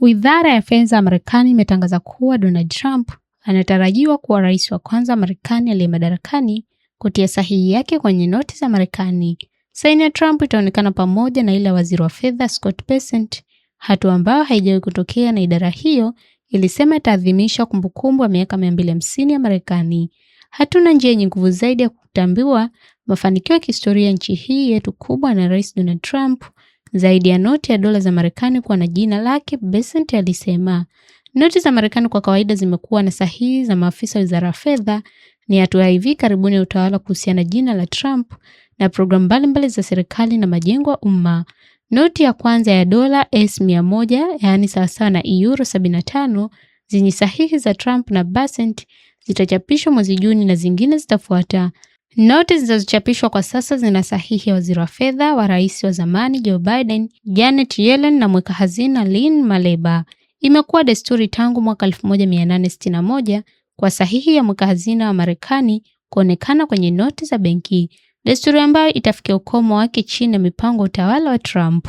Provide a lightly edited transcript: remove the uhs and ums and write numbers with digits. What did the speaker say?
Wizara ya Fedha ya Marekani imetangaza kuwa Donald Trump anatarajiwa kuwa rais wa kwanza wa Marekani aliye madarakani kutia sahihi yake kwenye noti za Marekani. Saini ya Trump itaonekana pamoja na ile ya waziri wa fedha Scott Bessent, hatua ambayo haijawahi kutokea, na idara hiyo ilisema itaadhimisha kumbukumbu ya miaka 250 ya Marekani. Hatuna njia yenye nguvu zaidi ya kutambua mafanikio ya kihistoria ya nchi hii yetu kubwa na Rais Donald Trump zaidi ya noti ya dola za Marekani kuwa na jina lake, Bessent alisema. Noti za Marekani kwa kawaida zimekuwa na sahihi za maafisa wa Wizara ya Fedha. Ni hatua hivi karibuni ya utawala kuhusiana na jina la Trump na programu mbalimbali za serikali na majengo ya umma. Noti ya kwanza ya dola S100, yaani sawasawa na euro 75, zenye sahihi za Trump na Bessent zitachapishwa mwezi Juni na zingine zitafuata. Noti zinazochapishwa kwa sasa zina sahihi ya waziri wa fedha wa rais wa zamani Joe Biden, Janet Yellen na mweka hazina Lynn Maleba. Imekuwa desturi tangu mwaka 1861 kwa sahihi ya mweka hazina wa Marekani kuonekana kwenye noti za benki, desturi ambayo itafikia ukomo wake chini ya mipango utawala wa Trump.